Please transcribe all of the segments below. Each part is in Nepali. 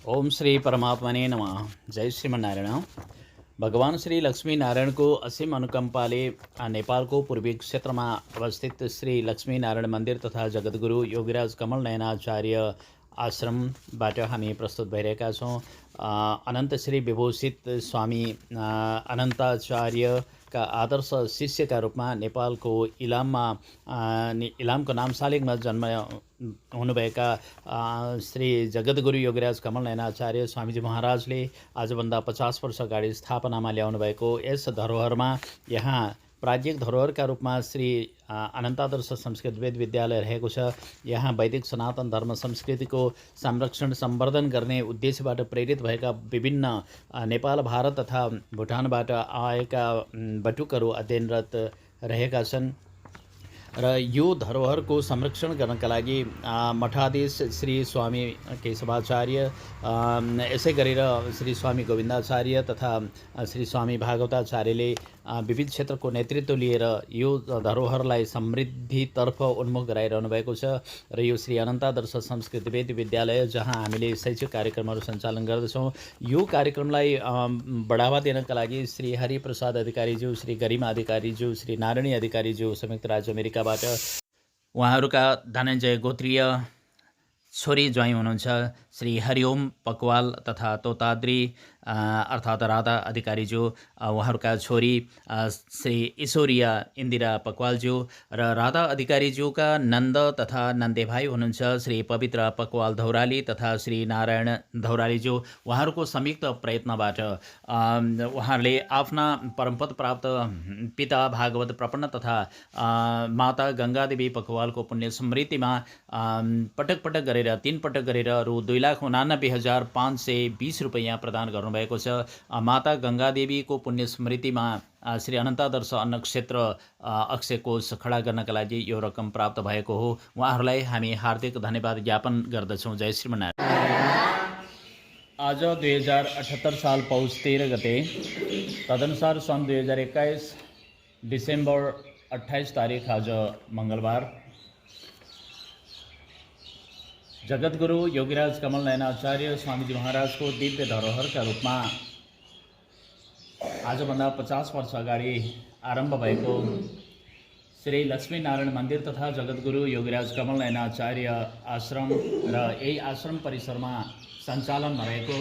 ओम श्री परमात्मने नमः। जय श्रीमन्नारायण। भगवान श्री लक्ष्मी नारायण को असीम अनुकंपाले नेपालको पूर्वी क्षेत्रमा अवस्थित श्री लक्ष्मी नारायण मन्दिर तथा जगद्गुरु योगीराज कमल नयनाचार्य आश्रमबाट हामी प्रस्तुत भइरहेका छौँ। अनन्त श्री विभूषित स्वामी अनन्ताचार्यका आदर्श शिष्यका रूपमा नेपालको इलामको नामसालिगमा जन्म हुनुभएका श्री जगद्गुरु योगीराज कमल नयनाचार्य स्वामीजी महाराजले आजभन्दा 50 वर्ष अगाडि स्थापनामा ल्याउनु भएको यस धरोहरमा यहाँ प्राज्ञिक धरोहरका रूपमा श्री अनन्तादर्श संस्कृत वेद विद्यालय रहेको छ। यहाँ वैदिक सनातन धर्म संस्कृतिको संरक्षण सम्वर्धन गर्ने उद्देश्यबाट प्रेरित भएका विभिन्न नेपाल, भारत तथा भुटानबाट आएका बटुकहरू अध्ययनरत रहेका छन् र यो धरोहरको संरक्षण गर्नका लागि मठाधीश श्री स्वामी केशवाचार्य, यसै गरेर श्री स्वामी गोविन्दाचार्य तथा श्री स्वामी भागवताचार्यले विविध क्षेत्रको नेतृत्व लिएर यो धरोहरलाई समृद्धितर्फ उन्मुख गराइरहनु भएको छ। र यो श्री अनन्तादर्श संस्कृत वेद विद्यालय जहाँ हामीले शैक्षिक कार्यक्रमहरू सञ्चालन गर्दछौँ, यो कार्यक्रमलाई बढावा दिनका लागि श्री हरिप्रसाद अधिकारीज्यू, श्री गरिमा अधिकारीज्यू, श्री नारायणी अधिकारीज्यू संयुक्त राज्य अमेरिकाबाट उहाँहरूका धनञ्जय गोत्रीय छोरी ज्वाइँ हुनुहुन्छ श्री हरिओम पकवाल तथा तोताद्री अर्थात् राधा अधिकारीज्यू, उहाँहरूका छोरी श्री ईश्वरिया इन्दिरा पकवालज्यू र राधा अधिकारीज्यूका नन्द तथा नन्दे भाइ हुनुहुन्छ श्री पवित्र पकवाल धौराली तथा श्री नारायण धौरालीज्यू। उहाँहरूको संयुक्त प्रयत्नबाट उहाँहरूले आफ्ना परमपद प्राप्त पिता भागवत प्रपन्न तथा माता गङ्गादेवी पकवालको पुण्य स्मृतिमा पटक पटक गरेर 3 पटक गरेर रु 2,89,520 रुपैयाँ प्रदान गर्नुभएको छ। माता गङ्गादेवीको पुण्य स्मृतिमा श्री अनन्तादर्श अन्न क्षेत्र अक्षय कोष खडा गर्नका लागि यो रकम प्राप्त भएको हो। उहाँहरूलाई हामी हार्दिक धन्यवाद ज्ञापन गर्दछौँ। जय श्रीमन्नारायण। आज 2078 साल पौष 13 गते, तदनुसार सन् 2021 डिसेम्बर 28 तारिक आज मङ्गलबार, जगद्गुरु योगीराज कमल नयनाचार्य स्वामीजी महाराजको दिव्य धरोहरका रूपमा आजभन्दा 50 वर्ष अगाडि आरम्भ भएको श्री लक्ष्मी नारायण मन्दिर तथा जगद्गुरु योगीराज कमल नयनाचार्य आश्रम र यही आश्रम परिसरमा सञ्चालनमा रहेको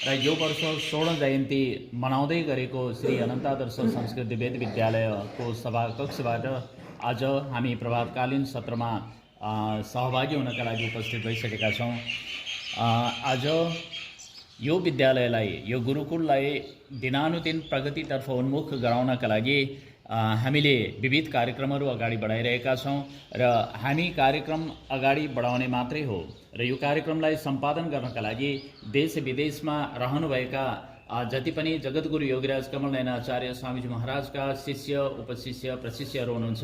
र यो वर्ष स्वर्ण जयन्ती मनाउँदै गरेको श्री अनन्तादर्श संस्कृत वेद विद्यालयको सभाकक्षबाट आज हामी प्रभातकालीन सत्रमा सहभागी हुनका लागि उपस्थित भइसकेका छौँ। आज यो विद्यालयलाई, यो गुरुकुललाई दिनानुदिन प्रगतितर्फ उन्मुख गराउनका लागि हामीले विविध कार्यक्रमहरू अगाडि बढाइरहेका छौँ र हामी कार्यक्रम अगाडि बढाउने मात्रै हो र यो कार्यक्रमलाई सम्पादन गर्नका लागि देश विदेशमा रहनुभएका जति पनि जगद्गुरु योगीराज कमल नयनाचार्य स्वामीजी महाराजका शिष्य, उपशिष्य, प्रशिष्यहरू हुनुहुन्छ,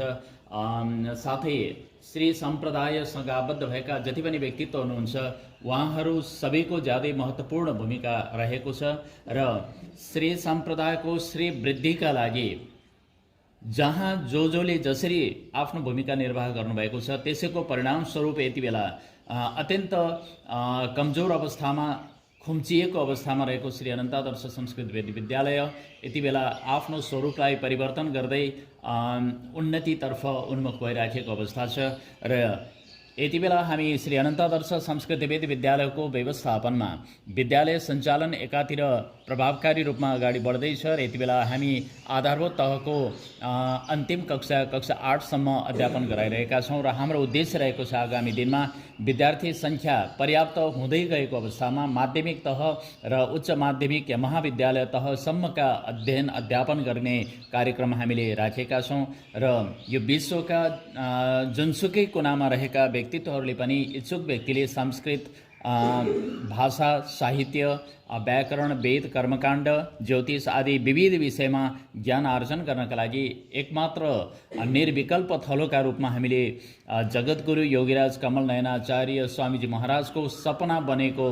साथै श्री सम्प्रदायसँग आबद्ध भएका जति पनि व्यक्तित्व हुनुहुन्छ, उहाँहरू सबैको ज्यादै महत्त्वपूर्ण भूमिका रहेको छ र श्री सम्प्रदायको श्री वृद्धिका लागि जहाँ जसले जसरी आफ्नो भूमिका निर्वाह गर्नुभएको छ, त्यसैको परिणामस्वरूप यति बेला अत्यन्त कमजोर अवस्थामा, खुम्चिएको अवस्थामा रहेको श्री अनन्तादर्श संस्कृत वेद विद्यालय यति बेला आफ्नो स्वरूपलाई परिवर्तन गर्दै उन्नतितर्फ उन्मुख भइराखेको अवस्था छ र यति बेला हामी श्री अनन्तादर्श संस्कृत वेद विद्यालयको व्यवस्थापनमा विद्यालय सञ्चालन एकातिर प्रभावकारी रूपमा अगाडि बढ्दैछ र यति बेला हामी आधारभूत तहको अन्तिम कक्षा 8सम्म अध्यापन गराइरहेका छौँ र हाम्रो उद्देश्य रहेको छ आगामी दिनमा विद्यार्थी सङ्ख्या पर्याप्त हुँदै गएको अवस्थामा माध्यमिक तह र उच्च माध्यमिक या महाविद्यालय तहसम्मका अध्यापन गर्ने कार्यक्रम हामीले राखेका छौँ र यो विश्वका जुनसुकै कुनामा रहेका व्यक्तित्वहरूले पनि इच्छुक व्यक्तिले संस्कृत भाषा, साहित्य, व्याकरण, वेद, कर्मकाण्ड, ज्योतिष आदि विविध विषयमा ज्ञान आर्जन गर्नका लागि एकमात्र निर्विकल्प थलोका रूपमा हामीले जगद्गुरु योगीराज कमल नयनाचार्य स्वामीजी महाराजको सपना बनेको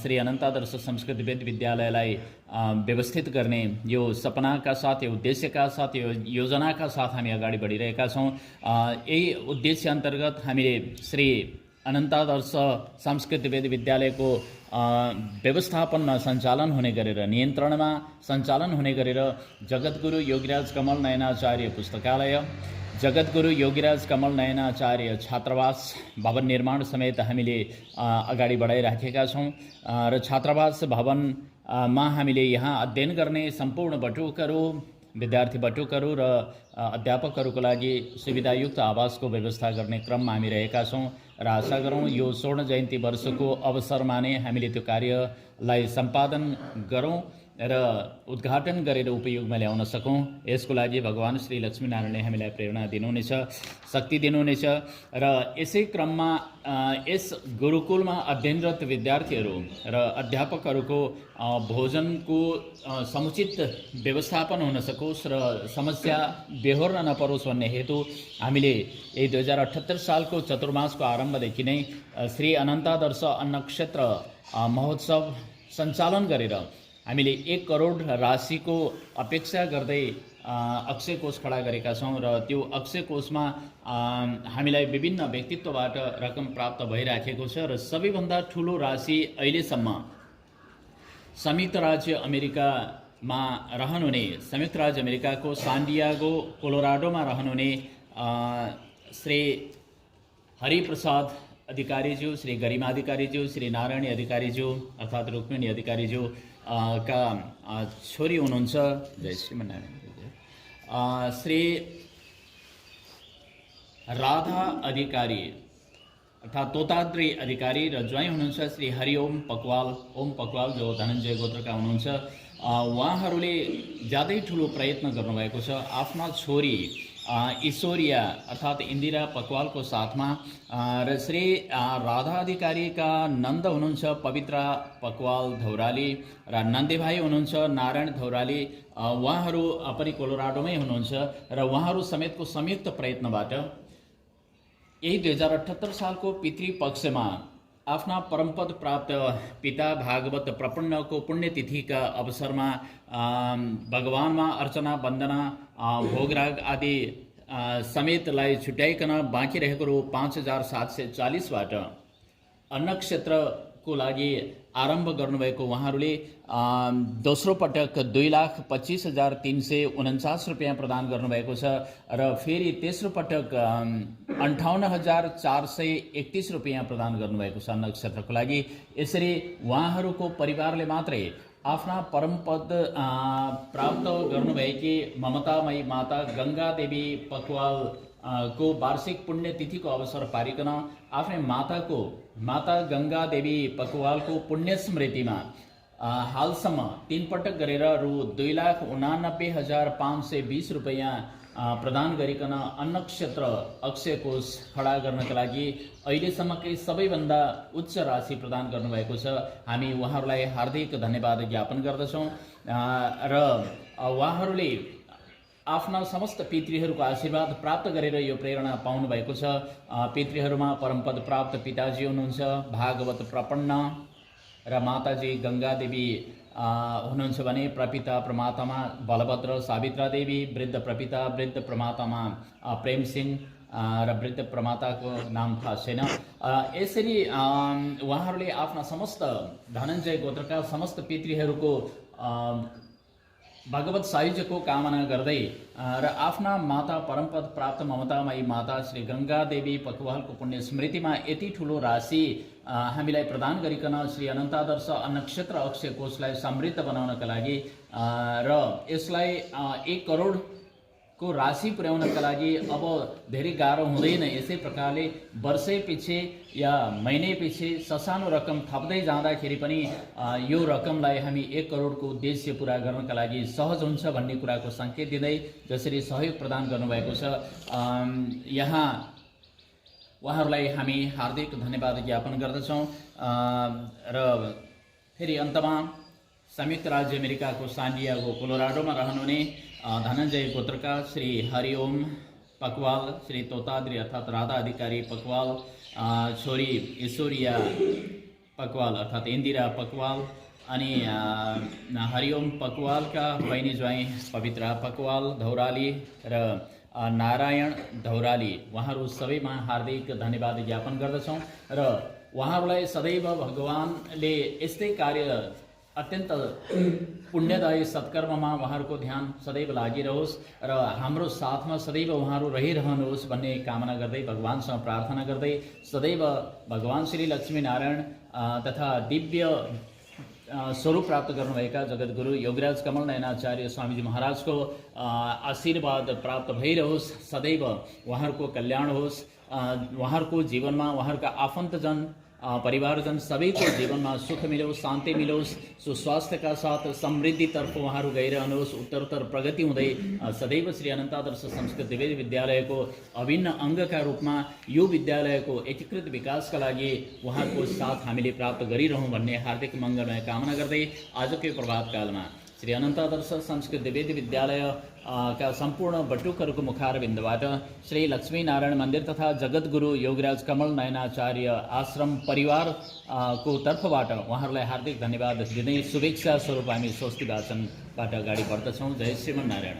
श्री अनन्तादर्श संस्कृत वेद विद्यालयलाई व्यवस्थित गर्ने यो सपनाका साथ, यो उद्देश्यका साथ, यो योजनाका साथ हामी अगाडि बढिरहेका छौँ। यही उद्देश्य अन्तर्गत हामीले श्री अनन्तादर्श संस्कृत वेद विद्यालयको व्यवस्थापनमा सञ्चालन हुने गरेर नियन्त्रणमा सञ्चालन हुने गरेर जगद्गुरु योगीराज कमल नयनाचार्य पुस्तकालय, जगद्गुरु योगीराज कमल नयनाचार्य छात्रावास भवन निर्माण समेत हामीले अगाडि बढाइराखेका छौँ र छात्रावास भवनमा हामीले यहाँ अध्ययन गर्ने सम्पूर्ण बटुकहरू, विद्यार्थी बटुकहरू र अध्यापकहरूको लागि सुविधायुक्त आवासको व्यवस्था गर्ने क्रममा हामी रहेका छौँ र आशा गरौँ यो स्वर्ण जयन्ती वर्षको अवसरमा नै हामीले त्यो कार्यलाई सम्पादन गरौँ र उद्घाटन गरेर उपयोगमा ल्याउन सकौँ। यसको लागि भगवान श्री लक्ष्मीनारायणले हामीलाई प्रेरणा दिनुहुनेछ, शक्ति दिनुहुनेछ र यसै क्रममा यस गुरुकुलमा अध्ययनरत विद्यार्थीहरू र अध्यापकहरूको भोजनको समुचित व्यवस्थापन हुन सकोस् र समस्या बेहोर्न नपरोस् भन्ने हेतु हामीले यही 2078 सालको चतुर्मासको आरम्भदेखि नै श्री अनन्तादर्श अन्नक्षेत्र महोत्सव सञ्चालन गरेर हामीले 1 करोड राशिको अपेक्षा गर्दै अक्षय कोष खडा गरेका छौँ र त्यो अक्षय कोषमा हामीलाई विभिन्न व्यक्तित्वबाट रकम प्राप्त भइराखेको छ र सबैभन्दा ठुलो राशि अहिलेसम्म संयुक्त राज्य अमेरिकामा रहनुहुने, संयुक्त राज्य अमेरिकाको सान डिएगो कोलोराडोमा रहनुहुने श्री हरिप्रसाद अधिकारीज्यू, श्री गरिमा अधिकारीज्यू, श्री नारायणी अधिकारीज्यू अर्थात् रुक्मिणी अधिकारीज्यू का छोरी हुनुहुन्छ, जय श्रीमन्नारायण, श्री राधा अधिकारी अर्थात् तोताद्री अधिकारी र ज्वाइँ हुनुहुन्छ श्री हरिओम पकवाल, ओम पकवाल जो धनञ्जय गोत्रका हुनुहुन्छ। उहाँहरूले ज्यादै ठुलो प्रयत्न गर्नुभएको छ आफ्ना छोरी ईश्वरिया अर्थात् इन्दिरा पकवालको साथमा र श्री राधा अधिकारीका नन्द हुनुहुन्छ पवित्रा पकवाल धौराली र नन्दे भाइ हुनुहुन्छ नारायण धौराली। उहाँहरू पनि कोलोराडोमै हुनुहुन्छ र उहाँहरू समेतको संयुक्त प्रयत्नबाट यही 2078 सालको पितृपक्षमा आफ्ना परमपद प्राप्त पिता भागवत प्रपन्नको पुण्यतिथिका अवसरमा भगवानमा अर्चना वन्दना भोगराग आदि समेतलाई छुट्याइकन बाँकी रहेको रु 5740बाट अन्नक्षेत्रको लागि आरम्भ गर्नुभएको उहाँहरूले दोस्रो पटक 2,25,349 रुपियाँ प्रदान गर्नुभएको छ र फेरि तेस्रो पटक 58,431 रुपियाँ प्रदान गर्नुभएको छ अन्नक्षेत्रको लागि। यसरी उहाँहरूको परिवारले मात्रै आफ्ना परमपद प्राप्त गर्नुभएकी ममतामयी माता गङ्गा देवी पकवाल को वार्षिक पुण्यतिथिको अवसर पारिकन आफ्नै माता गङ्गा देवी पकवालको पुण्य स्मृतिमा हालसम्म 3 पटक गरेर रु 2,89,520 रुपियाँ प्रदान गरिकन अन्नक्षेत्र अक्षय कोष खडा गर्नका लागि अहिलेसम्मकै सबैभन्दा उच्च राशि प्रदान गर्नुभएको छ। हामी उहाँहरूलाई हार्दिक धन्यवाद ज्ञापन गर्दछौँ र उहाँहरूले आफ्ना समस्त पितृहरूको आशीर्वाद प्राप्त गरेर यो प्रेरणा पाउनु भएको छ। पितृहरूमा परमपद प्राप्त पिताजी हुनुहुन्छ भागवत प्रपन्न र माताजी गङ्गा देवी हुनुहुन्छ भने प्रपिता प्रमातामा बलभद्र सावित्रा देवी, वृद्ध प्रपिता वृद्ध प्रमातामा प्रेम सिंह र वृद्ध प्रमाताको नाम थाहा छैन। यसरी उहाँहरूले आफ्ना समस्त धनञ्जय गोत्रका समस्त पितृहरूको भगवत सायुज्यको कामना गर्दै र आफ्ना माता परमपद प्राप्त ममतामयी माता श्री गङ्गा देवी पकवालको पुण्य स्मृतिमा यति ठुलो राशि हामीलाई प्रदान गरिकन श्री अनन्तादर्श अन्नक्षेत्र अक्षय कोषलाई समृद्ध बनाउनका लागि र यसलाई 1 करोडको राशि पुर्याउनका लागि अब धेरै गाह्रो हुँदैन। यसै प्रकारले वर्षै पछि या महिने पछि ससानो रकम थप्दै जाँदाखेरि पनि यो रकमलाई हामी 1 करोडको उद्देश्य पुरा गर्नका लागि सहज हुन्छ भन्ने कुराको सङ्केत दिँदै जसरी सहयोग प्रदान गर्नुभएको छ यहाँ उहाँहरूलाई हामी हार्दिक धन्यवाद ज्ञापन गर्दछौँ। र फेरि अन्तमा संयुक्त राज्य अमेरिकाको सान डिएगो कोलोराडोमा रहनुहुने धनञ्जय गोत्रका श्री हरिओम पकवाल, श्री तोताद्री अर्थात् राधा अधिकारी पकवाल, छोरी ईश्वरिया पकवाल अर्थात् इन्दिरा पकवाल अनि हरिओम पकवालका बहिनी ज्वाइँ पवित्रा पकवाल धौराली र नारायण धौराली, उहाँहरू सबैमा हार्दिक धन्यवाद ज्ञापन गर्दछौँ र उहाँहरूलाई सदैव भगवानले यस्तै कार्य अत्यन्त पुण्यदायी सत्कर्ममा उहाँहरूको ध्यान सदैव लागिरहोस् र हाम्रो साथमा सदैव उहाँहरू रहिरहनुहोस् भन्ने कामना गर्दै भगवानसँग प्रार्थना गर्दै सदैव भगवान श्री लक्ष्मीनारायण तथा दिव्य स्वरूप प्राप्त गर्नुभएका जगद्गुरु योगराज कमल नयनाचार्य स्वामीजी महाराजको आशीर्वाद प्राप्त भइरहोस्, सदैव उहाँहरूको कल्याण होस्, उहाँहरूको जीवनमा उहाँहरूका आफन्तजन परिवारजन सबैको जीवनमा सुख मिलोस्, शान्ति मिलोस्, सुस्वास्थ्यका साथ समृद्धितर्फ उहाँहरू गइरहनुहोस्, उत्तरोत्तर प्रगति हुँदै सदैव श्री अनन्तादर्श संस्कृत द्विवेदी विद्यालयको अभिन्न अङ्गका रूपमा यो विद्यालयको एकीकृत विकासका लागि उहाँहरूको साथ हामीले प्राप्त गरिरहौँ भन्ने हार्दिक मङ्गलमय कामना गर्दै आजको प्रभातकालमा श्री अनन्तादर्श संस्कृत द्विवेदी विद्यालय का सम्पूर्ण बटुकहरूको मुखारबिन्दबाट श्री लक्ष्मीनारायण मन्दिर तथा जगद्गुरु योगराज कमल नयनाचार्य आश्रम परिवार को तर्फबाट उहाँहरूलाई हार्दिक धन्यवाद दिँदै शुभेच्छा स्वरूप हामी स्वस्ति वाचनबाट अगाडि बढ्दछौँ। जय श्रीमन्नारायण।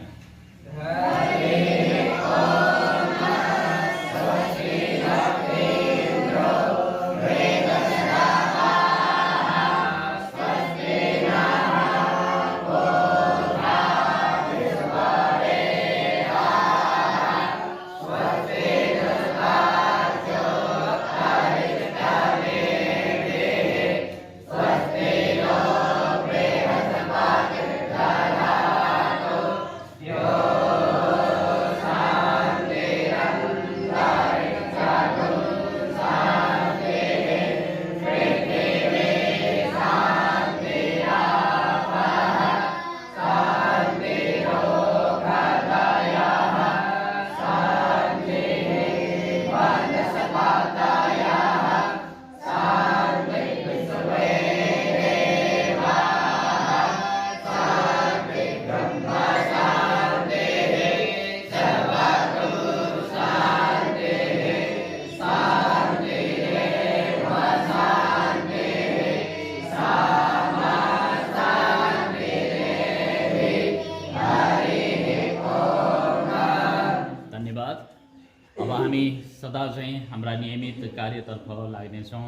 अब हामी सदा चाहिँ हाम्रा नियमित कार्यतर्फ लाग्नेछौँ।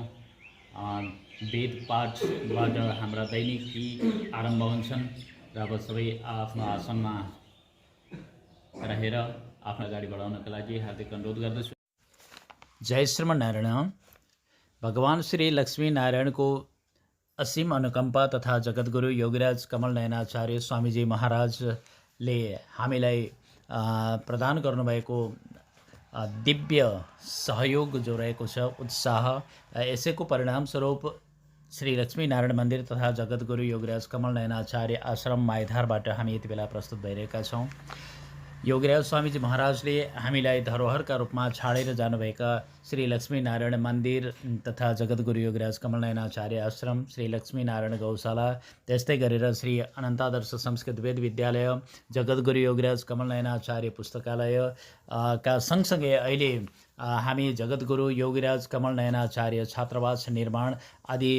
वेद पाठबाट हाम्रा दैनिक ती आरम्भ हुन्छन् र अब सबै आफ्नो आसनमा रहेर आफ्नो अगाडि बढाउनका लागि हार्दिक अनुरोध गर्दछु। जय श्रीमन्नारायण। भगवान श्री लक्ष्मीनारायण को असीम अनुकम्पा तथा जगद्गुरु योगराज कमल नयनाचार्य स्वामीजी महाराजले हामीलाई प्रदान गर्नुभएको दिव्य सहयोग जो रहेको छ, उत्साह, यसैको परिणामस्वरूप श्री लक्ष्मीनारायण मन्दिर तथा जगद्गुरु योगराज कमल नयनाचार्य आश्रम माइधारबाट हामी यति बेला प्रस्तुत भइरहेका छौँ। योगराज स्वामीजी महाराजले हामीलाई धरोहरका रूपमा छाडेर जानुभएका श्री लक्ष्मीनारायण मन्दिर तथा जगद्गुरु योगराज कमल नयनाचार्य आश्रम, श्री लक्ष्मीनारायण गौशाला, त्यस्तै गरेर श्री अनन्तादर्श संस्कृत वेद विद्यालय, जगद्गुरु योगराज कमल नयनाचार्य पुस्तकालय का सँगसँगै अहिले हामी जगद्गुरु योगराज कमल नयनाचार्य छात्रावास निर्माण आदि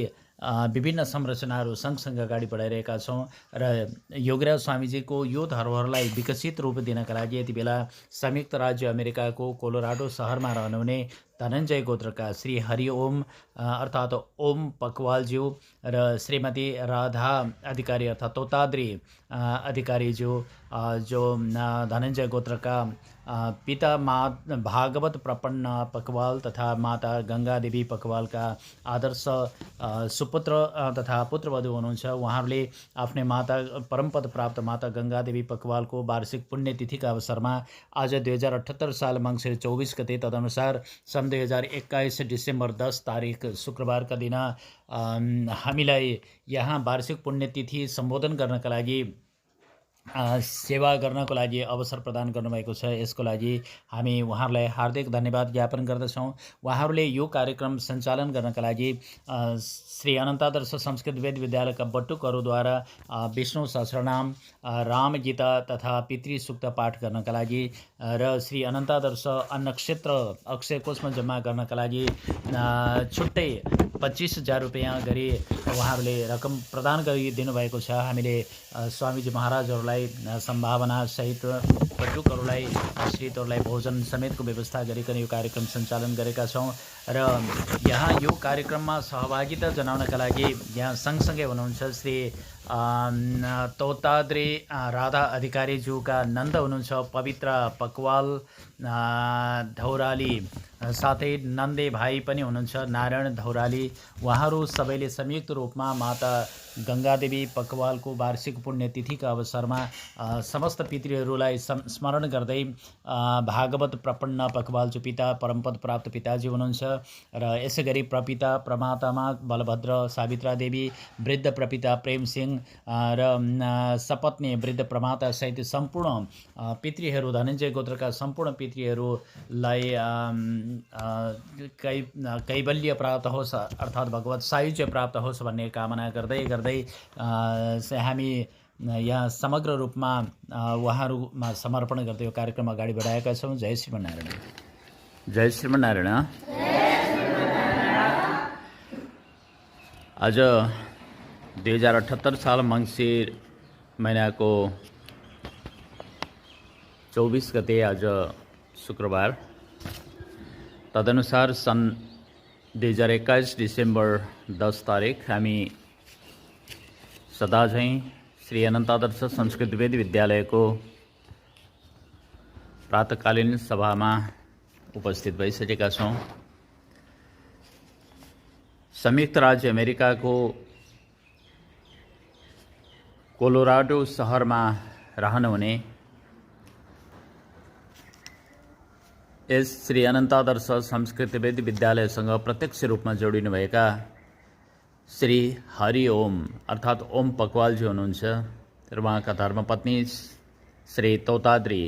विभिन्न संरचनाहरू सँगसँगै अगाडि बढाइरहेका छौँ र योगराज स्वामीजीको यो धरोहरलाई विकसित रूप दिनका लागि यति बेला संयुक्त राज्य अमेरिकाको कोलोराडो सहरमा रहनुहुने धनञ्जय गोत्रका श्री हरिओम अर्थात् ओम पकवालज्यू र श्रीमती राधा अधिकारी अर्थात् तोताद्री अधिकारीज्यू जो धनञ्जय गोत्रका पिता भागवत प्रपन्न पकवाल तथा माता गंगा देवी पकवाल का आदर्श सुपुत्र तथा पुत्रवधू हुनुहुन्छ। उहाँहरूले आफ्नै माता परमपद प्राप्त माता गंगा देवी पकवाल को वार्षिक पुण्यतिथिका अवसरमा आज 2078 साल मङ्सिर 24 गते तदनुसार सन् 2021 डिसेम्बर 10 तारिक शुक्रबार का दिन हामीलाई यहाँ वार्षिक पुण्यतिथि सम्बोधन गर्नका लागि सेवा गर्नको लागि अवसर प्रदान गर्नुभएको छ। यसको लागि हामी उहाँहरूलाई हार्दिक धन्यवाद ज्ञापन गर्दछौँ। उहाँहरूले यो कार्यक्रम सञ्चालन गर्नका लागि श्री अनन्तादर्श संस्कृत वेद विद्यालयका बटुकहरूद्वारा विष्णु सहस्रनाम, राम गीता तथा पितृ सूक्त पाठ गर्नका लागि र श्री अनन्तादर्श अन्नक्षेत्र अक्षय कोषमा जम्मा गर्नका लागि छुट्टै 25,000 रुपैयाँ गरी उहाँहरूले रकम प्रदान गरिदिनु भएको छ। हामीले स्वामीजी महाराजहरूलाई आश्रितहरूलाई सम्भावनासहित बटुकहरूलाई आश्रितहरूलाई भोजन समेतको व्यवस्था गरिकन यो कार्यक्रम सञ्चालन गरेका छौँ। र यहाँ यो कार्यक्रममा सहभागिता जनाउनका लागि यहाँ सँगसँगै हुनुहुन्छ श्री तोताद्री राधा अधिकारीज्यूका नन्द हुनुहुन्छ, पवित्र पकवाल धौराली, साथै नन्दे भाइ पनि हुनुहुन्छ नारायण धौराली। उहाँहरू सबैले संयुक्त रूपमा माता गङ्गादेवी पकवालको वार्षिक पुण्यतिथिका अवसरमा समस्त पितृहरूलाई स्मरण गर्दै भागवत प्रपन्न पकवालज्यू पिता परमपद प्राप्त पिताजी हुनुहुन्छ र यसै गरी प्रपिता प्रमातामा बलभद्र सावित्रा देवी, वृद्ध प्रपिता प्रेम सिंह र सपत्नी वृद्ध प्रमाता सहित सम्पूर्ण पितृहरू, धनञ्जय गोत्रका सम्पूर्ण पितृहरूलाई कैवल्य प्राप्त होस् अर्थात् भगवत सायुज्य प्राप्त होस् भन्ने कामना गर्दै हामी यहाँ समग्र रूपमा उहाँहरूमा समर्पण गर्दै यो कार्यक्रम अगाडि बढाएका छौँ। जय श्रीमन्नारायण। जय श्रीमन्नारायण। आज 2078 साल मङ्सिर महिनाको 24 गते आज शुक्रबार, तदनुसार सन् 2021 डिसेम्बर 10 तारिक हामी सदाझैँ श्री अनन्तादर्श संस्कृत वेद विद्यालयको प्रातकालीन सभामा उपस्थित भइसकेका छौँ। संयुक्त राज्य अमेरिकाको कोलोराडो सहरमा रहनुहुने यस श्री अनन्तादर्श संस्कृत वेद विद्यालयसँग प्रत्यक्ष रूपमा जोडिनुभएका श्री हरि ओम अर्थात् ओम पकवालजी हुनुहुन्छ र उहाँका धर्मपत्नी श्री तोताद्री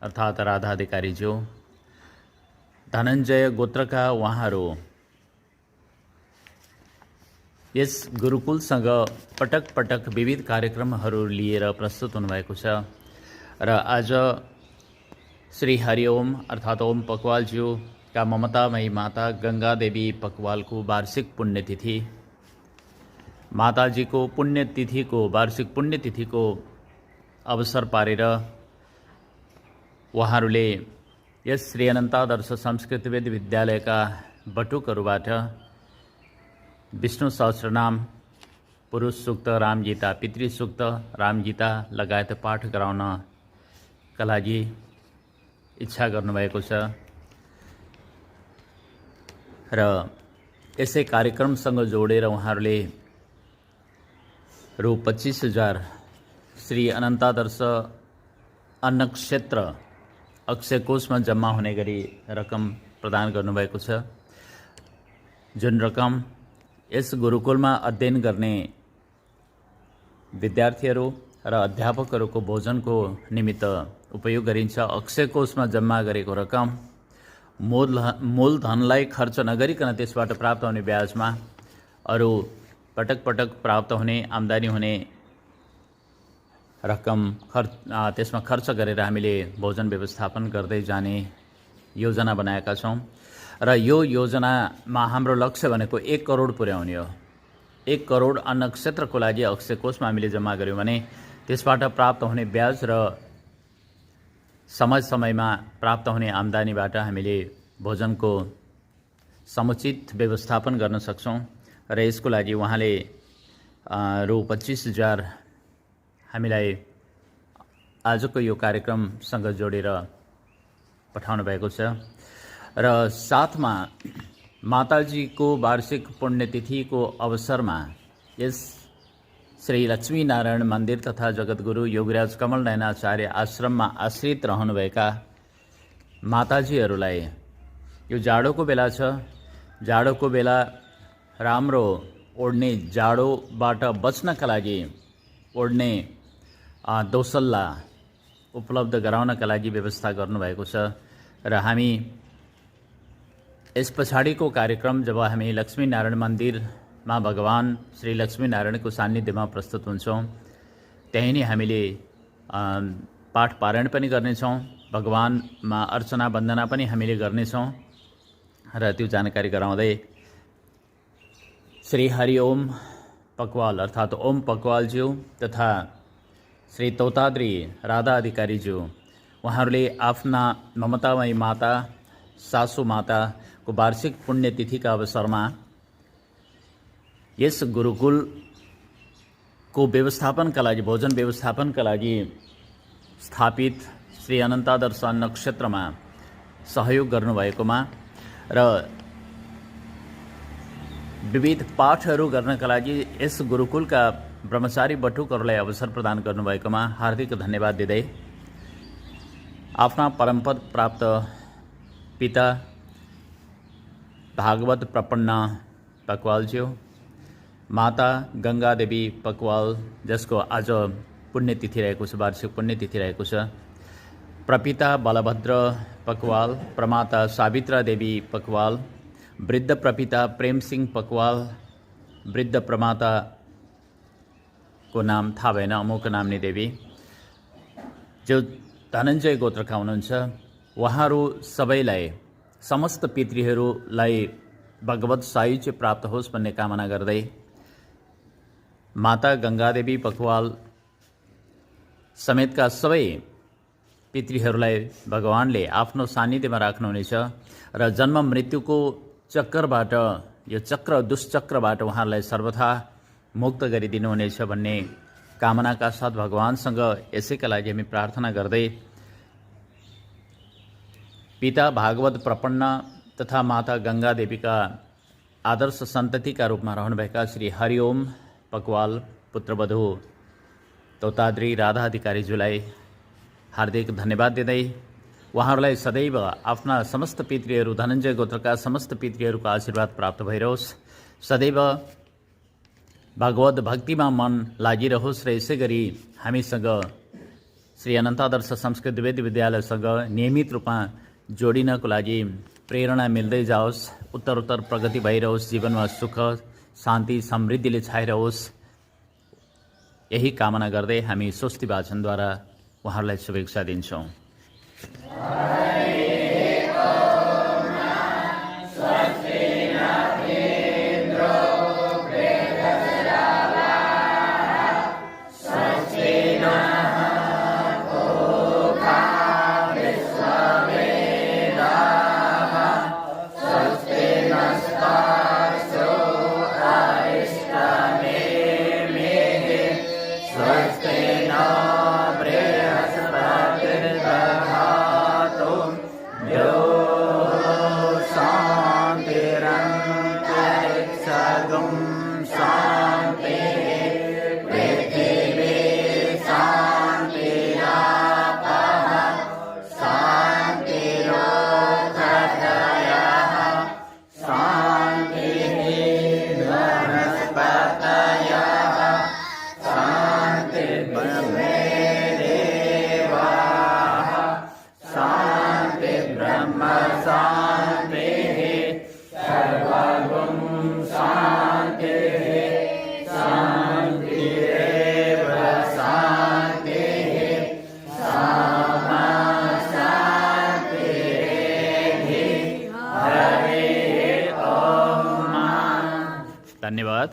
अर्थात् राधा अधिकारीज्यू, धनञ्जय गोत्रका उहाँहरू यस गुरुकुलसँग पटक पटक विविध कार्यक्रमहरू लिएर प्रस्तुत हुनुभएको छ र आज श्री हरि ओम अर्थात् ओम पकवालज्यूका ममतामयी माता गङ्गादेवी पकवालको वार्षिक पुण्यतिथि, माताजीको पुण्यतिथिको वार्षिक पुण्यतिथिको अवसर पारेर उहाँहरूले यस श्री अनन्तादर्श संस्कृत वेद विद्यालयका बटुकहरूबाट विष्णु सहस्रनाम, पुरुष सूक्त, रामगीता, पितृसूक्त, रामगीता लगायत पाठ गराउनका लागि इच्छा गर्नुभएको छ र यसै कार्यक्रमसँग जोडेर उहाँहरूले रु 25,000 श्री अनन्तादर्श अन्नक्षेत्र अक्षय कोषमा जम्मा हुने गरी रकम प्रदान गर्नुभएको छ, जुन रकम यस गुरुकुलमा अध्ययन गर्ने विद्यार्थीहरू र अध्यापकहरूको भोजनको निमित्त उपयोग गरिन्छ। अक्षय कोषमा जम्मा गरेको रकम मूलधनलाई खर्च नगरिकन त्यसबाट प्राप्त हुने ब्याजमा अरू पटक पटक प्राप्त हुने आम्दानी हुने रकम त्यसमा खर्च गरेर हामीले भोजन व्यवस्थापन गर्दै जाने योजना बनाएका छौँ र यो योजनामा हाम्रो लक्ष्य भनेको 1 करोड पुर्याउने हो। 1 करोड अन्न क्षेत्रको लागि अक्षय कोषमा हामीले जम्मा गऱ्यौँ भने त्यसबाट प्राप्त हुने ब्याज र समय समयमा प्राप्त हुने आम्दानीबाट हामीले भोजनको समुचित व्यवस्थापन गर्न सक्छौँ र यसको लागि उहाँले रु 25,000 हामीलाई आजको यो कार्यक्रमसँग जोडेर पठाउनु भएको छ र साथमा माताजीको वार्षिक पुण्यतिथिको अवसरमा यस श्री लक्ष्मी नारायण मन्दिर तथा जगद्गुरु योगराज कमल नयनाचार्य आश्रममा आश्रित रहनुभएका माताजीहरूलाई यो जाडोको बेला छ, जाडोको बेला राम्रो ओढ्ने, जाडोबाट बच्नका लागि ओढ्ने दोसल्ला उपलब्ध गराउनका लागि व्यवस्था गर्नुभएको छ र हामी यस पछाडिको कार्यक्रम जब हामी लक्ष्मीनारायण मन्दिरमा भगवान श्री लक्ष्मीनारायणको सान्निध्यमा प्रस्तुत हुन्छौँ त्यहीँ नै हामीले पाठ पारायण पनि गर्नेछौँ, भगवानमा अर्चना वन्दना पनि हामीले गर्नेछौँ र त्यो जानकारी गराउँदै श्री हरि ओम पकवाल अर्थात् ओम पकवालज्यू तथा श्री तोताद्री राधा अधिकारीज्यू उहाँहरूले आफ्ना ममतामयी माता सासू माताको वार्षिक पुण्यतिथिका अवसरमा यस गुरुकुलको व्यवस्थापनका लागि भोजन व्यवस्थापनका लागि स्थापित श्री अनन्तादर्श नक्षत्रमा सहयोग गर्नुभएकोमा र विविध पाठहरू गर्नका लागि यस गुरुकुलका ब्रह्मचारी बटुकहरूलाई अवसर प्रदान गर्नुभएकोमा हार्दिक धन्यवाद दिँदै आफ्ना परमपद प्राप्त पिता भागवत प्रपन्न पकवालज्यू माता गंगा देवी पकवाल जसको आज पुण्यतिथि रहेको छ वार्षिक पुण्यतिथि रहेको छ प्रपिता बलभद्र पकवाल प्रमाता सावित्रा देवी पकवाल वृद्ध प्रपिता प्रेम सिंह पकवाल वृद्ध प्रमाता को नाम थाहा भएन अमुक नाम्नी देवी जो धनञ्जय गोत्रका हुनुहुन्छ उहाँहरू सबैलाई समस्त पितृहरूलाई भगवत सायुज्य प्राप्त होस् भन्ने कामना गर्दै माता गंगादेवी पकवाल समेतका सबै पितृहरूलाई भगवानले आफ्नो सान्निध्यमा राख्नुहुनेछ र जन्म मृत्युको चक्रबाट यो चक्र दुष्चक्रबाट उहाँहरूलाई सर्वथा मुक्त गरिदिनुहुनेछ भन्ने कामनाका साथ भगवानसँग यसैका लागि हामी प्रार्थना गर्दै पिता भागवत प्रपन्न तथा माता गंगा देवीका आदर्श सन्ततिका रूपमा रहनुभएका श्री हरिओम पकवाल पुत्रवधू तोताद्री राधा अधिकारीज्यूलाई हार्दिक धन्यवाद दिँदै उहाँहरूलाई सदैव आफ्ना समस्त पितृहरू धनञ्जय गोत्रका समस्त पितृहरूको आशीर्वाद प्राप्त भइरहोस् सदैव भगवत भक्तिमा मन लागिरहोस् र यसै गरी हामीसँग श्री अनन्तादर्श संस्कृत वेद विद्यालयसँग नियमित रूपमा जोडिनको लागि प्रेरणा मिल्दै जाओस् उत्तरोत्तर प्रगति भइरहोस् जीवनमा सुख शान्ति समृद्धिले छाइरहोस् यही कामना गर्दै हामी स्वस्ति वाचनद्वारा उहाँहरूलाई शुभेच्छा दिन्छौँ। धन्यवाद।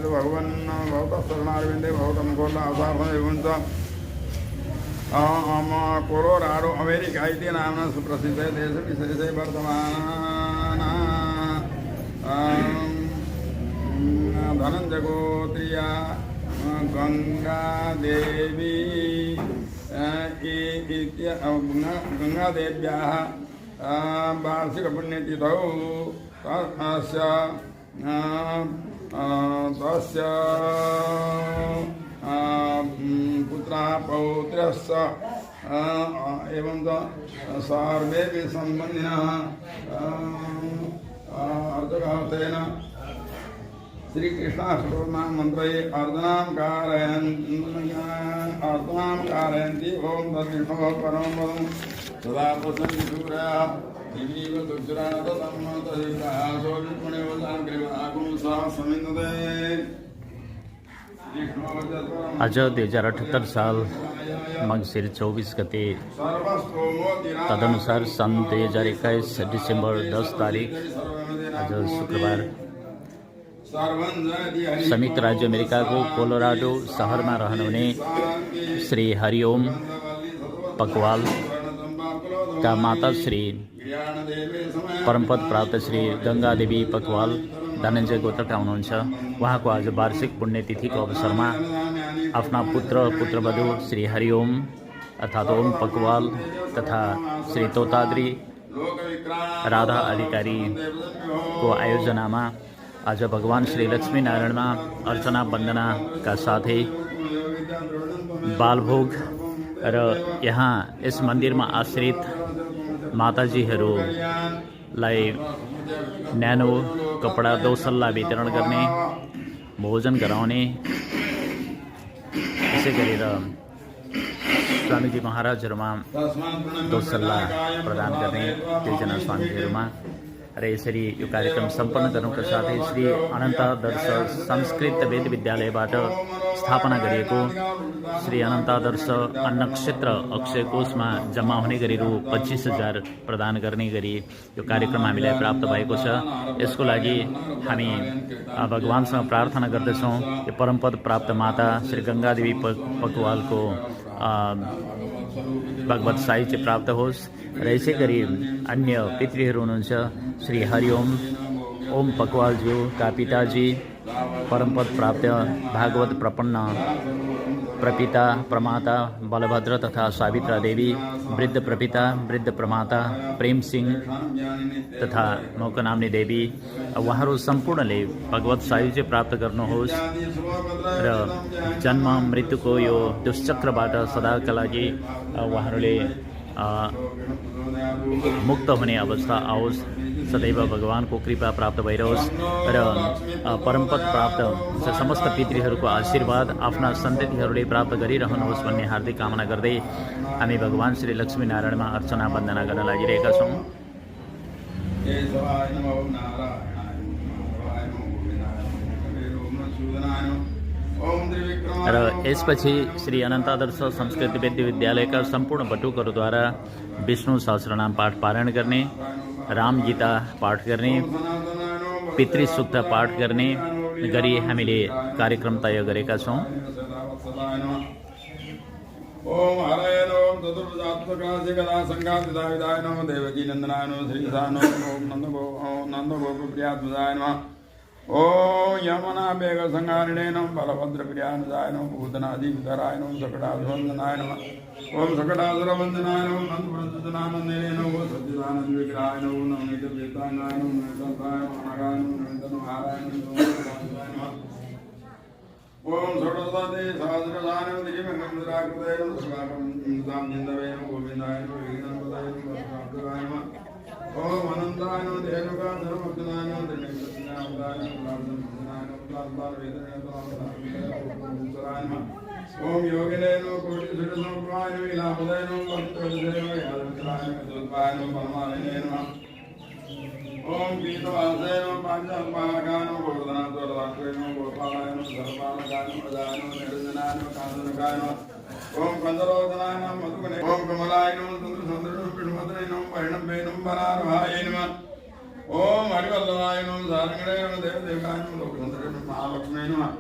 भगवन् भवतः भवतम कोलोराडो अमेरिका इति नाम्ना सुप्रसिद्धे देशविशेषे वर्तमान धनञ्जयगोत्रीया गङ्गादेवी गङ्गादेव्याः वार्षिकपुण्यतिथौ तस्य पुत्रः पौत्रस्य एवं च सर्वेपि सम्बन्धिनः अर्चकहस्तेन श्रीकृष्णाष्टकमन्त्रे अर्चनां कारयन्ति ॐ तद्विष्णोः परमं पदं सदा पश्यन्ति सूर्याः दिवीव दुर्जुरानतमतदिग्रहासोऽग्निवदाग्रिवागुं सह समिन्दते। आज 2078 साल मगसिर 24 गते तदनुसार सन् 2021 डिसेम्बर 10 तारिक आज शुक्रबार संयुक्त राज्य अमेरिकाको कोलोराडो शहरमा रहनुहुने श्री हरिओम पकवाल का माता श्री परमपद प्राप्त श्री गंगा देवी पकवाल धनञ्जय गोत्रका हुनुहुन्छ। उहाँको आज वार्षिक पुण्यतिथिको अवसरमा आफ्ना पुत्रवधू श्री हरिओम अर्थात् ओम पकवाल तथा श्री तोताद्री राधा अधिकारीको आयोजनामा आज भगवान श्री लक्ष्मी नारायणमा अर्चना वन्दनाका साथै बालभोग र यहाँ यस मन्दिरमा आश्रित माताजीहरूलाई न्यानो कपडा दौसल्ला वितरण गर्ने, भोजन गराउने, यसै गरेर स्वामीजी महाराजहरूमा दौसल्ला प्रदान गर्ने 3 जना स्वामीजीहरूमा र यसरी यो कार्यक्रम सम्पन्न गर्नुका साथै श्री अनन्तादर्श संस्कृत वेद विद्यालयबाट स्थापना गरिएको श्री अनन्तादर्श अन्नक्षेत्र अक्षय कोषमा जम्मा हुने गरी रु 25,000 प्रदान गर्ने गरी यो कार्यक्रम हामीलाई प्राप्त भएको छ। यसको लागि हामी भगवानसँग प्रार्थना गर्दछौँ यो परमपद प्राप्त माता श्री गंगादेवी पकवालको भगवत साहित्य प्राप्त होस् र यसै गरी अन्य पितृहरू हुनुहुन्छ श्री हरिओम ओम पकवालज्यूका पिताजी परमपद प्राप्त भागवत प्रपन्न प्रपिता प्रमाता बलभद्र तथा सावित्रा देवी, वृद्ध प्रपिता वृद्ध प्रमाता प्रेम सिंह तथा मौकनाम्नी देवी, उहाँहरू सम्पूर्णले भगवत साहित्य प्राप्त गर्नुहोस् र जन्म मृत्युको यो दुश्चक्रबाट सदाका लागि उहाँहरूले मुक्त हुने अवस्था आओस्, सदैव भगवानको कृपा प्राप्त भइरहोस् र परमपद प्राप्त समस्त पितृहरूको आशीर्वाद आफ्ना सन्ततिहरूले प्राप्त गरिरहनुहोस् भन्ने हार्दिक कामना गर्दै हामी भगवान श्री लक्ष्मी नारायणमा अर्चना वन्दना गर्न लागिरहेका छौँ। र यसपछि श्री अनन्तादर्श संस्कृत वेद विद्यालयका सम्पूर्ण बटुकहरूद्वारा विष्णु सहस्रनाम पाठ पारायण गर्ने, राम गीता पाठ गर्ने, पितृसूक्त पाठ गर्ने गरी हामीले कार्यक्रम तय गरेका छौँ। ओम हरये नमः चतुर्भुजात्मकास्य गदा संघातिदाय नमः देवकी नंदनाय नमः श्रीसानो ओम नंदगोपप्रियात्मजाय नमः ओम यमुना बेग संहारिणे नमः बलभद्रप्रियानुजाय नमः भूतनादिविधराय नमः सकटासुवन्दनाय नमः ओम सकटासुरवन्दनाय नमः नन्दप्रसन्नानन्दे नमः सच्चिदानन्द विग्रहाय नमः नवनीतवेतानाय नमः नमः अनगाय नमः नमः नमः ओम षोडशते सहस्रदाय नमः दिव्यमंगलाकृते नमः सुखाकं इंसां जिन्दवे नमः गोविन्दाय नमः विघ्नपदाय नमः भक्ताय नमः ओम अनंताय नमः देवका धर्मज्ञाय नमः दिव्यज्ञानाय नमः ओम योगिने नमः कोटिसुरसंभवाय नमः इलापदाय नमः पवित्रदेवाय नमः यादवराय नमः दुर्गाय नमः परमालये नमः ओम गीतवासय नमः पांचपालकाय नमः गोवर्धनाय नमः गोपालाय नमः सर्वपालकाय नमः प्रजाय नमः निरंजनाय नमः कांदनकाय नमः ओम कंदरोदनाय नमः मधुगणे ओम कमलाय नमः सुंदरसुंदरं पिण्डमदने नमः परिणम्ये नमः वरारोहाय नमः ओम हरिवल्लभाय नमः सारंगणे नमः देवदेवाय नमः लोकसुंदरे नमः महालक्ष्मी नमः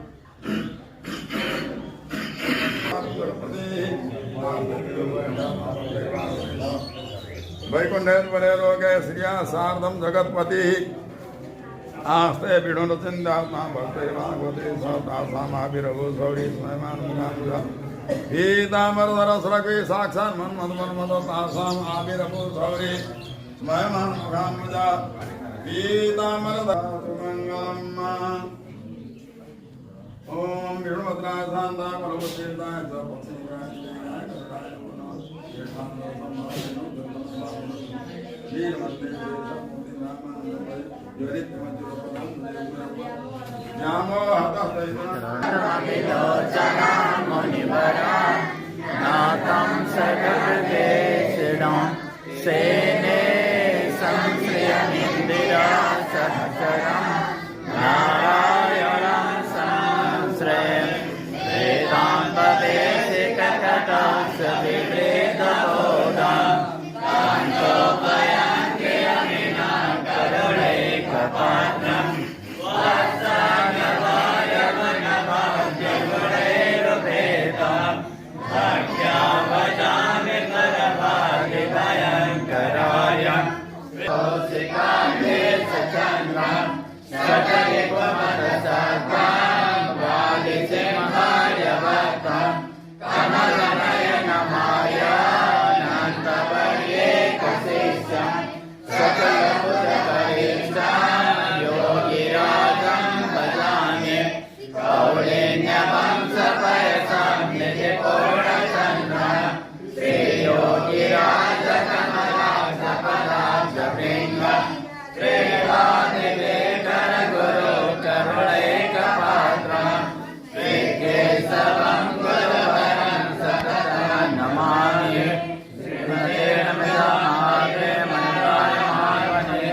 वैकुंठेश्वरे लोके श्रिया सार्धं जगत्पति आस्ते विष्णुचिन्तात्मा भक्ते भागवते सहतासामाभिरभो सौरी स्वयमानुगा पीताम्बरधर स्रग्वी साक्षात् मन्मथमन्मथो तासाम् आभिरभो सौरी स्वयमहमुखाम्बुजा पीताम्बरदातुमङ्गलम् ॐ विष्णुभद्राय शान्ताय परमसिद्धाय च पक्षिकाय जयाय गरुडाय नमः येषान्तो वीरमस्ते ज्ञानो नाथं सगर्वेषणं सेने संश्रयमिन्दिरा सहचरं नारायणं संश्रयं वेदान्तदेशिककटाक्षविवेदबोधं कान्तोपयान्तियमिना करुणैकपात्रं वात्सानवायवनभाग्यगुणैरुपेतं भक्त्यावजामि परभाग्यभयङ्कराय कौशिकाग्रे सचन्द्रं सकलिपुमनसत्त्वं वादिसिंहार्यवर्तं कमलनयनमायानन्तवर्येकशिष्यं सकलपुरपरीक्षां योगिराजं भजामि कौलिन्यवंशपयसं निधिपूर्णचन्द्रं श्रीयोगिराजकमलासपदाब्जभृङ्गं श्रीवादिवेकरगुरो करुणैकपात्रं श्रीकेशवं गुरुवरं सततं नमामि श्रीमते नमः मन्त्राय महावने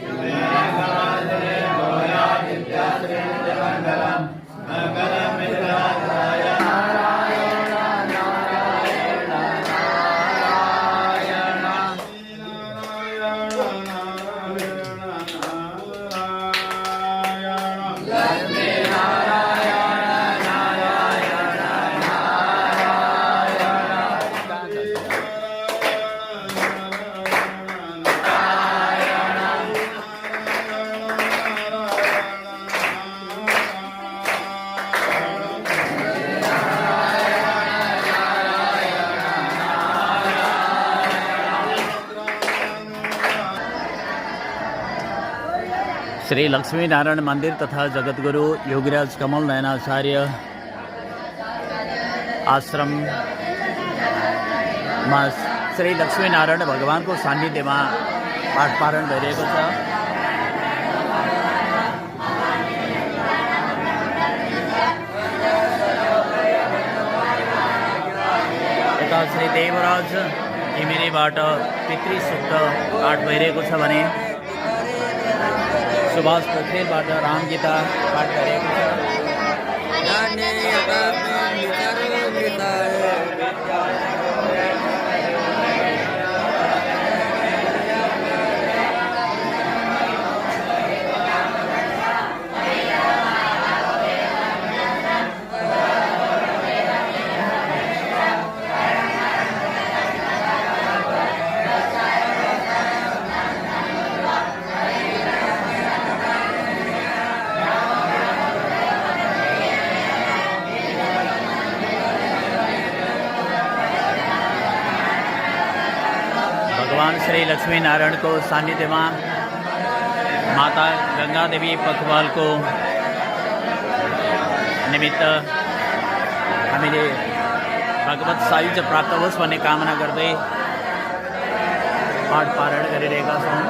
श्रीनाथाय गौरादित्याश्रीमङ्गलं मङ्गलं मित्राय श्री लक्ष्मी नारायण मंदिर तथा जगतगुरु योगीराज कमल नयनाचार्य आश्रम में श्री लक्ष्मी नारायण भगवान को सानिध्य में पाठ पारण भइरहेको छ। यता श्री देवराज घिमिरेबाट पितृ सूक्त पाठ भइरहेको छ भने सुभाष पोखरेलबाट रामगीता पाठ गरेको छ। भगवान श्री लक्ष्मी नारायण को सानिध्य में माता गंगा देवी पखवाल को निमित्त हामीले भगवत सायुज्य प्राप्त होस् भन्ने कामना गर्दै पाठ पारण गरिरहेका छौँ।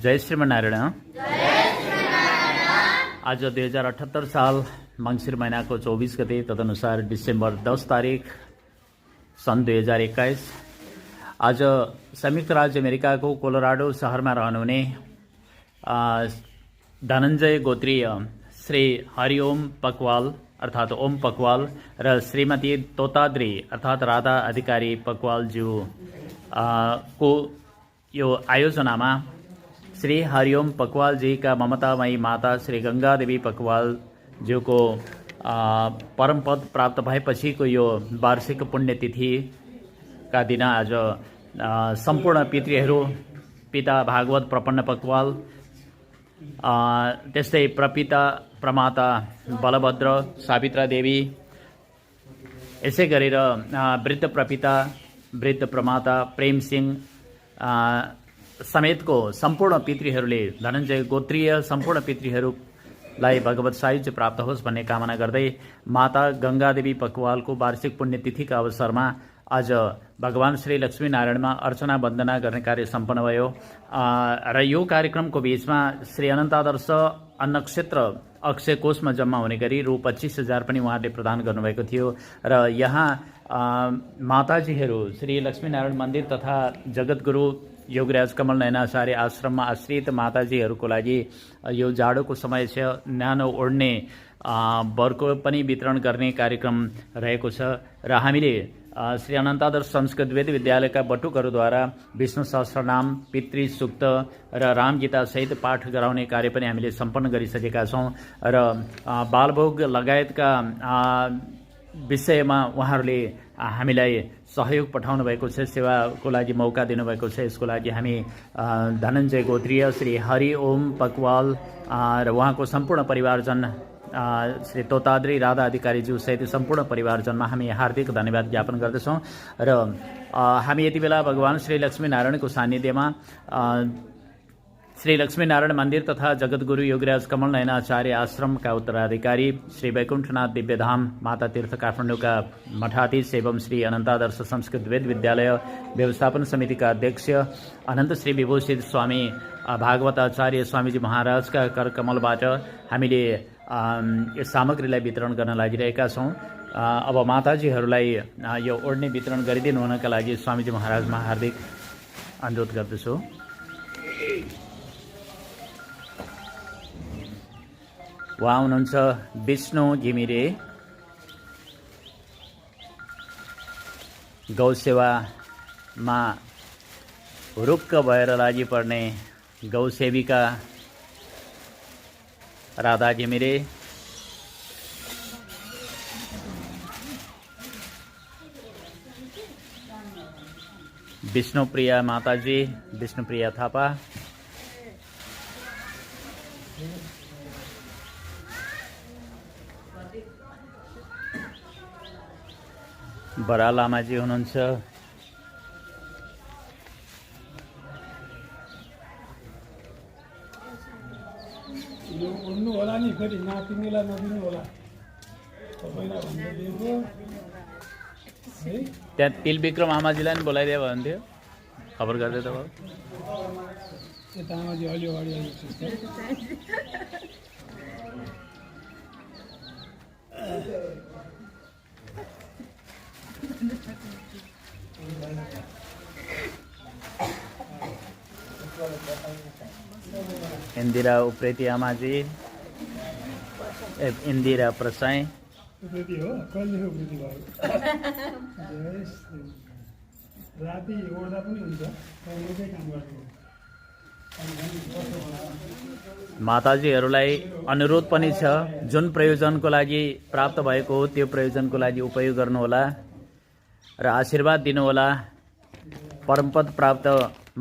जय श्रीमनारायण। आज 2078 साल मङ्सिर महिनाको 24 गते तदनुसार डिसेम्बर 10 तारिक सन् 2021 आज संयुक्त राज्य अमेरिकाको कोलोराडो शहरमा रहनुहुने धनञ्जय गोत्रीय श्री हरिओम पकवाल अर्थात् ओम पकवाल र श्रीमती तोताद्री अर्थात् राधा अधिकारी पकवालज्यू को यो आयोजनामा श्री हरिओम पकवालजीका ममतामयी माता श्री गंगा देवी पकवालज्यूको परमपद प्राप्त भएपछिको यो वार्षिक पुण्यतिथिका दिन आज सम्पूर्ण पितृहरू पिता भागवत प्रपन्न पकवाल त्यस्तै प्रपिता प्रमाता बलभद्र सावित्रा देवी यसै गरेर वृद्ध प्रपिता वृद्ध प्रमाता प्रेम सिंह समेतको सम्पूर्ण पितृहरूले धनञ्जय गोत्रीय सम्पूर्ण पितृहरूलाई भगवत सायुज्य प्राप्त होस् भन्ने कामना गर्दै माता गंगादेवी पकवालको वार्षिक पुण्यतिथिका अवसरमा आज भगवान श्री लक्ष्मीनारायणमा अर्चना वन्दना गर्ने कार्य सम्पन्न भयो र यो कार्यक्रमको बीचमा श्री अनन्तादर्श अन्नक्षेत्र अक्षय कोषमा जम्मा हुने गरी रु 25,000 पनि उहाँले प्रदान गर्नुभएको थियो र यहाँ माताजीहरू श्री लक्ष्मीनारायण मन्दिर तथा जगतगुरु योगराज कमल नयनाचार्य आश्रममा आश्रित माताजीहरूको लागि यो जाडोको समय छ न्यानो ओढ्ने बरको पनि वितरण गर्ने कार्यक्रम रहेको छ र हामीले श्री अनन्तादर्श संस्कृत वेद विद्यालयका बटुकहरूद्वारा विष्णु सहस्रनाम पितृ सूक्त र रामगीता सहित पाठ गराउने कार्य पनि हामीले सम्पन्न गरिसकेका छौँ र बालभोग लगायतका विषयमा उहाँहरूले हामीलाई सहयोग पठाउनु भएको छ सेवाको लागि मौका दिनुभएको छ यसको लागि हामी धनञ्जय गोत्रीय श्री हरि ओम पकवाल र उहाँको सम्पूर्ण परिवारजन श्री तोताद्री राधा अधिकारीज्यू सहित सम्पूर्ण परिवारजनमा हामी हार्दिक धन्यवाद ज्ञापन गर्दछौँ र हामी यति बेला भगवान श्री लक्ष्मीनारायणको सान्निध्यमा श्री लक्ष्मीनारायण मन्दिर तथा जगतगुरु योगराज कमल नयनाचार्य आश्रमका उत्तराधिकारी श्री वैकुण्ठनाथ दिव्यधाम माता तीर्थ काठमाडौँका मठाधीश एवं श्री अनन्तादर्श संस्कृत वेद विद्यालय व्यवस्थापन समितिका अध्यक्ष अनन्त श्री विभूषित स्वामी भागवत आचार्य स्वामीजी महाराजका करकमलबाट हामीले यो सामग्रीलाई वितरण गर्न लागिरहेका छौँ। अब माताजीहरूलाई यो ओढ्ने वितरण गरिदिनु हुनका लागि स्वामीजी महाराजमा हार्दिक अनुरोध गर्दछु। उहाँ हुनुहुन्छ विष्णु घिमिरे, गौसेवामा हुरुक्क भएर लागि पर्ने गौसेविका राधा घिमिरे, विष्णुप्रिया माताजी विष्णुप्रिया थापा, बरा लामाजी हुनुहुन्छ, त्यहाँ तिलविक्रम आमाजीलाई पनि बोलाइदियो भन्थ्यो खबर गर्दै त भयो। इन्दिरा उप्रेती आमाजी, इन्दिरा प्रसाई, माताजीहरूलाई अनुरोध पनि छ जुन प्रयोजनको लागि प्राप्त भएको हो त्यो प्रयोजनको लागि उपयोग गर्नुहोला र आशीर्वाद दिनुहोला। परमपद प्राप्त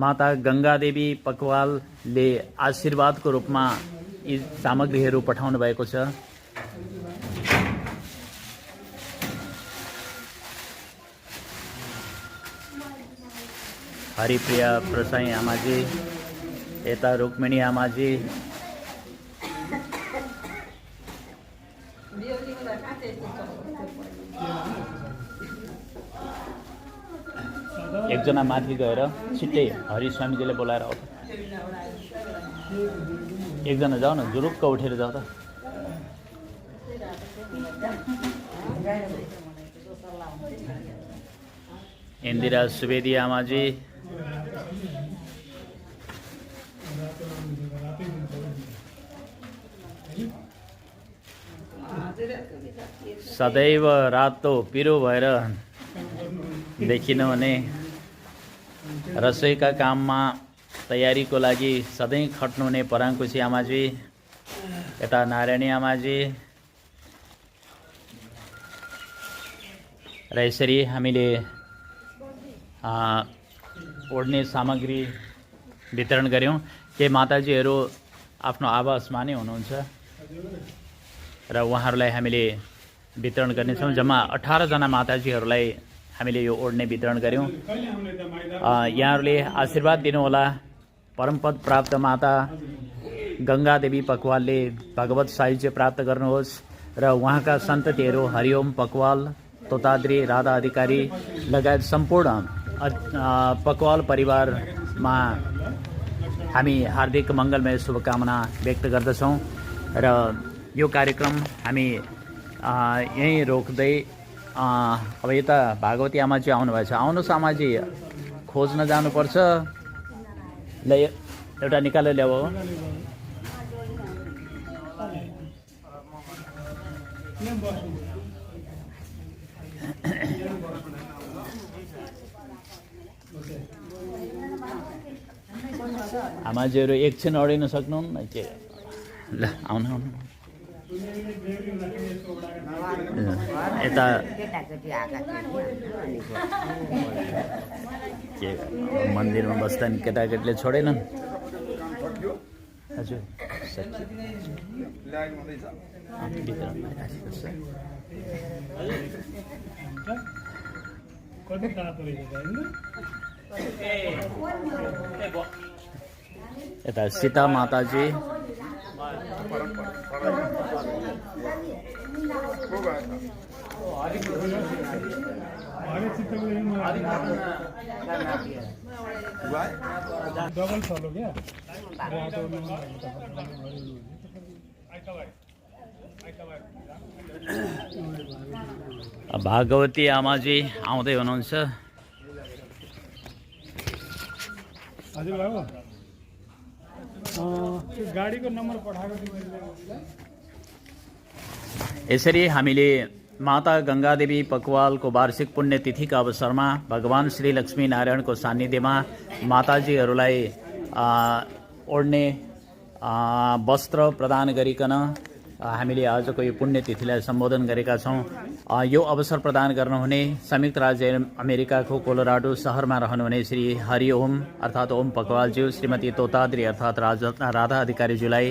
माता गंगादेवी पकवालले आशीर्वादको रूपमा यी सामग्रीहरू पठाउनु भएको छ। हरिप्रिया प्रसाई आमाजी, यता रुक्मिणी आमाजी, एकजना माथि गएर छिट्टै हरि स्वामीजीले बोलाएर आउँछ। एकजना जाऊ न, जुरुक्क उठेर जाऊ त। इन्दिरा सुवेदी आमाजी, सदैव रातो पिरो भएर देखिनु भने रसोईका काममा तयारीको लागि सधैँ खट्नुहुने पराङ्कुशी आमाजी, यता नारायणी आमाजी र यसरी हामीले ओढ्ने सामग्री वितरण गऱ्यौँ। के माताजीहरू आफ्नो आवासमा नै हुनुहुन्छ र उहाँहरूलाई हामीले वितरण गर्नेछौँ। जम्मा 18 जना माताजीहरूलाई हामीले यो ओढ्ने वितरण गऱ्यौँ। यहाँहरूले आशीर्वाद दिनुहोला। परमपद प्राप्त माता गङ्गा देवी पकवालले भगवत साहित्य प्राप्त गर्नुहोस् र उहाँका सन्ततिहरू हरिओम पकवाल, तोताद्री, राधा अधिकारी लगायत सम्पूर्ण पकवाल परिवारमा हामी हार्दिक मङ्गलमय शुभकामना व्यक्त गर्दछौँ र यो कार्यक्रम हामी यहीँ रोक्दै अब यता भागवती आमाजी आउनुभएछ। आउनुहोस् आमाजी, खोज्न जानुपर्छ। ल एउटा निकालेर ल्याऊ। आमाजीहरू एकछिन अडिन सक्नुहुन्न के? ल आउनु आउनु। यता के मन्दिरमा बस्दा नि केटाकेटीले छोडेनन्। हजुर यता सीता माताजी, भागवती आमाजी आउँदै हुनुहुन्छ। हजुर बाबु, गाडीको नम्बर पठाएको थिएँ। यसरी हामीले माता गङ्गादेवी पकवालको वार्षिक पुण्यतिथिका अवसरमा भगवान श्री लक्ष्मी नारायणको सान्निध्यमा माताजीहरूलाई ओढ्ने वस्त्र प्रदान गरिकन हामीले आजको यो पुण्यतिथिलाई सम्बोधन गरेका छौँ। यो अवसर प्रदान गर्नुहुने संयुक्त राज्य अमेरिकाको कोलोराडो सहरमा रहनुहुने श्री हरिओम अर्थात् ओम पकवालज्यू, श्रीमती तोताद्री अर्थात् राधा अधिकारीज्यूलाई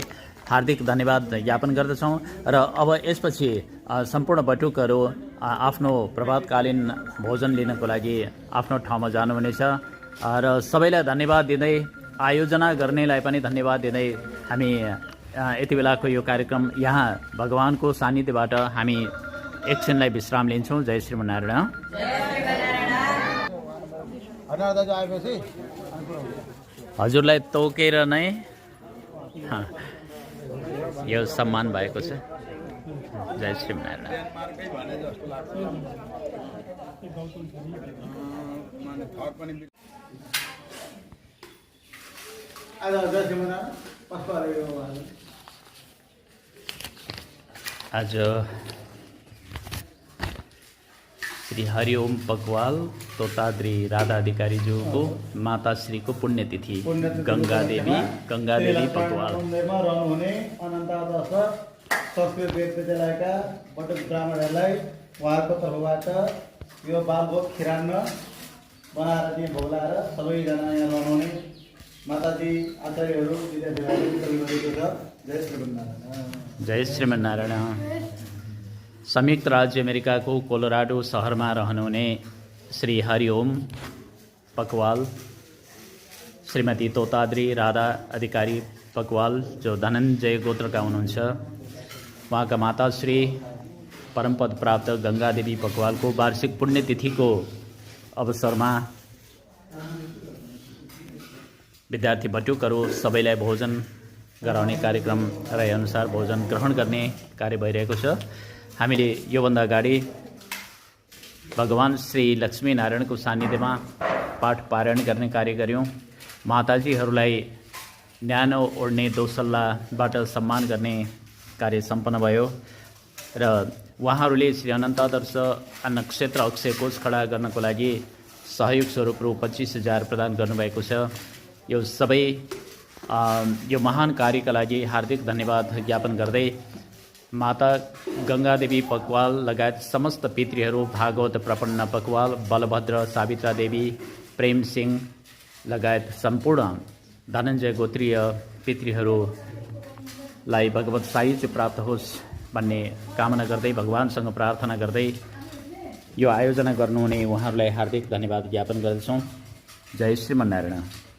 हार्दिक धन्यवाद ज्ञापन गर्दछौँ। र अब यसपछि सम्पूर्ण बटुकहरू आफ्नो प्रभातकालीन भोजन लिनको लागि आफ्नो ठाउँमा जानुहुनेछ र सबैलाई धन्यवाद दिँदै, आयोजना गर्नेलाई पनि धन्यवाद दिँदै हामी यति बेलाको यो कार्यक्रम यहाँ भगवानको सान्निध्यबाट हामी एकछिनलाई विश्राम लिन्छौँ। जय श्रीमन्नारायण। हजुरलाई तोकेर नै यो सम्मान भएको छ। जय श्रीमन्नारायण। आज श्री हरिओम पकवाल तोताद्री राधा अधिकारीज्यूको माताश्रीको पुण्यतिथि गङ्गा देवी पकवाल रहनुहुने अनन्त संस्कृत वेद विद्यालयका बटुक ब्राह्मणहरूलाई उहाँको तर्फबाट यो बालभोग खिरान्न बनाएर दिए भोग लगाएर सबैजना यहाँ रहनुहुने माताजी आचार्यहरू विद्यार्थीहरू छ। जय श्रीमन्नारायण। जय श्रीमन्नारायण। संयुक्त राज्य अमेरिकाको कोलोराडो सहरमा रहनुहुने श्री हरिओम पकवाल, श्रीमती तोताद्री राधा अधिकारी पकवाल जो धनञ्जय गोत्रका हुनुहुन्छ, उहाँका माताश्री परमपद प्राप्त गङ्गादेवी पकवालको वार्षिक पुण्यतिथिको अवसरमा विद्यार्थी बटुकहरू सबैलाई भोजन गराउने कार्यक्रम रहेअनुसार भोजन ग्रहण गर्ने कार्य भइरहेको छ। हामीले योभन्दा अगाडि भगवान श्री लक्ष्मीनारायणको सान्निध्यमा पाठ पारायण गर्ने कार्य गऱ्यौँ। माताजीहरूलाई न्यानो ओढ्ने दोसल्लाबाट सम्मान गर्ने कार्य सम्पन्न भयो र उहाँहरूले श्री अनन्त आदर्श नक्षत्र अक्षय कोष खडा गर्नको लागि सहयोग स्वरूप रु 25,000 प्रदान गर्नुभएको छ। यो सबै यो महान कार्यका लागि हार्दिक धन्यवाद ज्ञापन गर्दै माता गङ्गादेवी पकवाल लगायत समस्त पितृहरू भागवत प्रपन्न पकवाल, बलभद्र, सावित्रा देवी, प्रेम सिंह लगायत सम्पूर्ण धनञ्जय गोत्रीय पितृहरूलाई भगवत साहित्य प्राप्त होस् भन्ने कामना गर्दै भगवानसँग प्रार्थना गर्दै यो आयोजना गर्नुहुने उहाँहरूलाई हार्दिक धन्यवाद ज्ञापन गर्दछौँ। जय श्रीमन्नारायण।